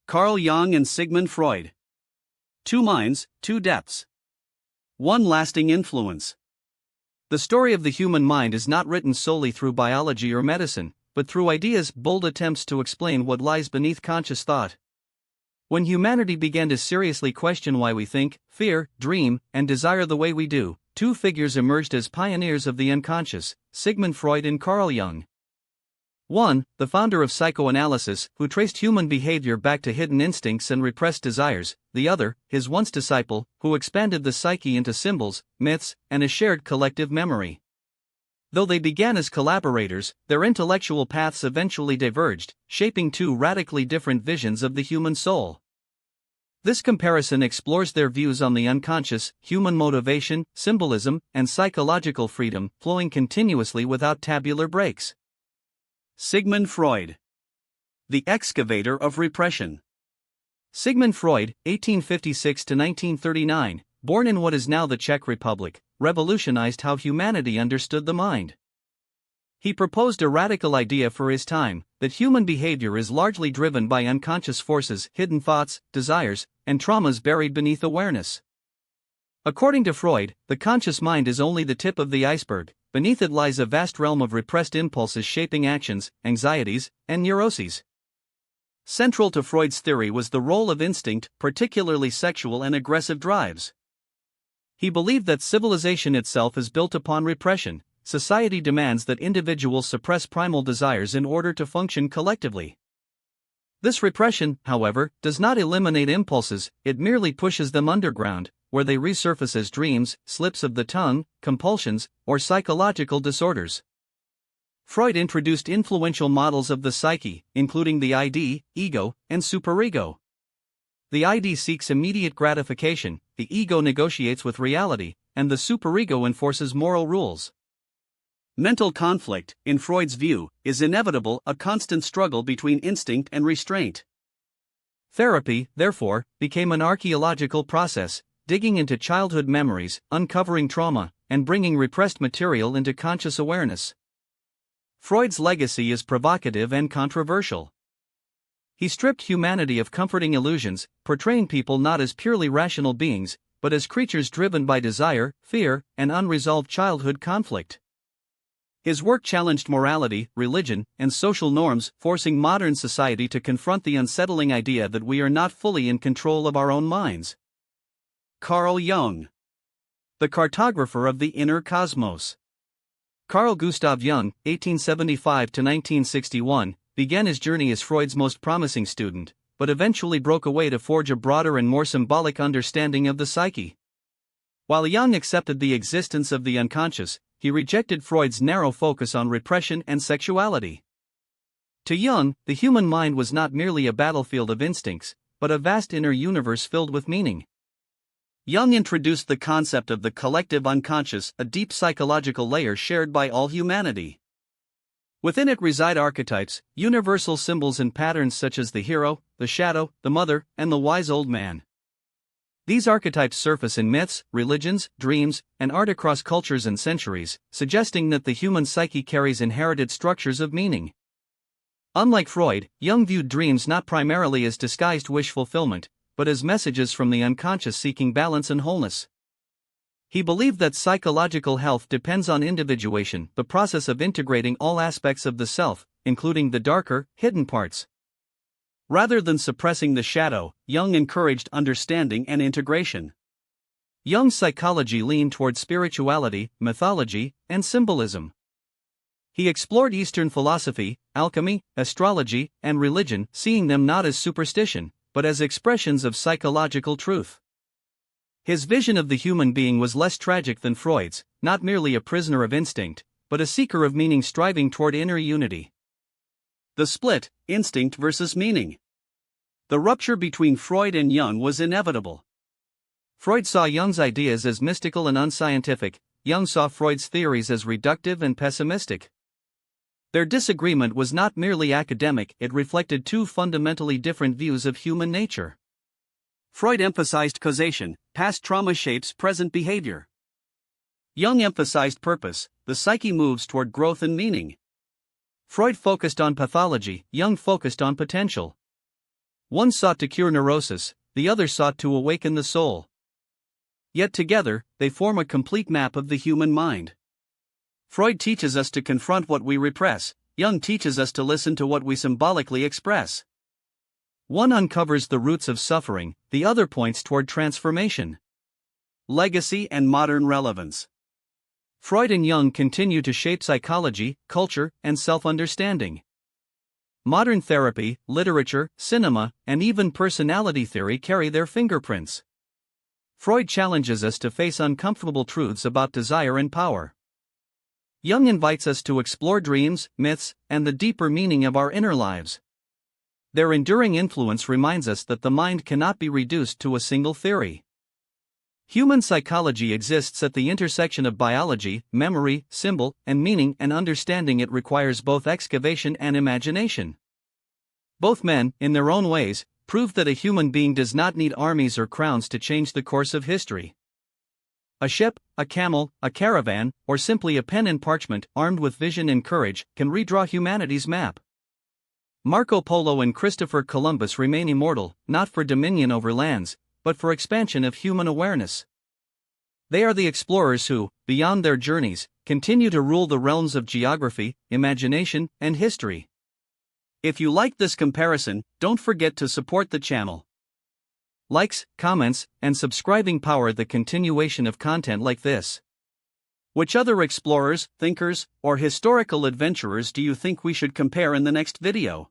Carl Jung and Sigmund Freud. Two minds, two depths. One lasting influence. The story of the human mind is not written solely through biology or medicine, but through ideas, bold attempts to explain what lies beneath conscious thought. When humanity began to seriously question why we think, fear, dream, and desire the way we do, two figures emerged as pioneers of the unconscious: Sigmund Freud and Carl Jung. One, the founder of psychoanalysis, who traced human behavior back to hidden instincts and repressed desires; the other, his once disciple, who expanded the psyche into symbols, myths, and a shared collective memory. Though they began as collaborators, their intellectual paths eventually diverged, shaping two radically different visions of the human soul. This comparison explores their views on the unconscious, human motivation, symbolism, and psychological freedom, flowing continuously without tabular breaks. Sigmund Freud, the excavator of repression. Sigmund Freud, 1856 to 1939, born in what is now the Czech Republic, revolutionized how humanity understood the mind. He proposed a radical idea for his time, that human behavior is largely driven by unconscious forces, hidden thoughts, desires, and traumas buried beneath awareness. According to Freud, the conscious mind is only the tip of the iceberg. Beneath it lies a vast realm of repressed impulses shaping actions, anxieties, and neuroses. Central to Freud's theory was the role of instinct, particularly sexual and aggressive drives. He believed that civilization itself is built upon repression. Society demands that individuals suppress primal desires in order to function collectively. This repression, however, does not eliminate impulses, it merely pushes them underground, where they resurface as dreams, slips of the tongue, compulsions, or psychological disorders. Freud introduced influential models of the psyche, including the ID, ego, and superego. The ID seeks immediate gratification, the ego negotiates with reality, and the superego enforces moral rules. Mental conflict, in Freud's view, is inevitable, a constant struggle between instinct and restraint. Therapy, therefore, became an archaeological process, digging into childhood memories, uncovering trauma, and bringing repressed material into conscious awareness. Freud's legacy is provocative and controversial. He stripped humanity of comforting illusions, portraying people not as purely rational beings, but as creatures driven by desire, fear, and unresolved childhood conflict. His work challenged morality, religion, and social norms, forcing modern society to confront the unsettling idea that we are not fully in control of our own minds. Carl Jung, the cartographer of the inner cosmos. Carl Gustav Jung, 1875 to 1961, began his journey as Freud's most promising student, but eventually broke away to forge a broader and more symbolic understanding of the psyche. While Jung accepted the existence of the unconscious, he rejected Freud's narrow focus on repression and sexuality. To Jung, the human mind was not merely a battlefield of instincts, but a vast inner universe filled with meaning. Jung introduced the concept of the collective unconscious, a deep psychological layer shared by all humanity. Within it reside archetypes, universal symbols and patterns such as the hero, the shadow, the mother, and the wise old man. These archetypes surface in myths, religions, dreams, and art across cultures and centuries, suggesting that the human psyche carries inherited structures of meaning. Unlike Freud, Jung viewed dreams not primarily as disguised wish fulfillment, but as messages from the unconscious seeking balance and wholeness. He believed that psychological health depends on individuation, the process of integrating all aspects of the self, including the darker, hidden parts. Rather than suppressing the shadow, Jung encouraged understanding and integration. Jung's psychology leaned toward spirituality, mythology, and symbolism. He explored Eastern philosophy, alchemy, astrology, and religion, seeing them not as superstition, but as expressions of psychological truth. His vision of the human being was less tragic than Freud's, not merely a prisoner of instinct, but a seeker of meaning striving toward inner unity. The split, instinct versus meaning. The rupture between Freud and Jung was inevitable. Freud saw Jung's ideas as mystical and unscientific, Jung saw Freud's theories as reductive and pessimistic. Their disagreement was not merely academic, it reflected two fundamentally different views of human nature. Freud emphasized causation, past trauma shapes present behavior. Jung emphasized purpose, the psyche moves toward growth and meaning. Freud focused on pathology, Jung focused on potential. One sought to cure neurosis, the other sought to awaken the soul. Yet together, they form a complete map of the human mind. Freud teaches us to confront what we repress, Jung teaches us to listen to what we symbolically express. One uncovers the roots of suffering, the other points toward transformation. Legacy and modern relevance. Freud and Jung continue to shape psychology, culture, and self-understanding. Modern therapy, literature, cinema, and even personality theory carry their fingerprints. Freud challenges us to face uncomfortable truths about desire and power. Jung invites us to explore dreams, myths, and the deeper meaning of our inner lives. Their enduring influence reminds us that the mind cannot be reduced to a single theory. Human psychology exists at the intersection of biology, memory, symbol, and meaning, and understanding it requires both excavation and imagination. Both men, in their own ways, prove that a human being does not need armies or crowns to change the course of history. A ship, a camel, a caravan, or simply a pen and parchment, armed with vision and courage, can redraw humanity's map. Marco Polo and Christopher Columbus remain immortal, not for dominion over lands, but for expansion of human awareness. They are the explorers who, beyond their journeys, continue to rule the realms of geography, imagination, and history. If you like this comparison, don't forget to support the channel. Likes, comments, and subscribing power the continuation of content like this. Which other explorers, thinkers, or historical adventurers do you think we should compare in the next video?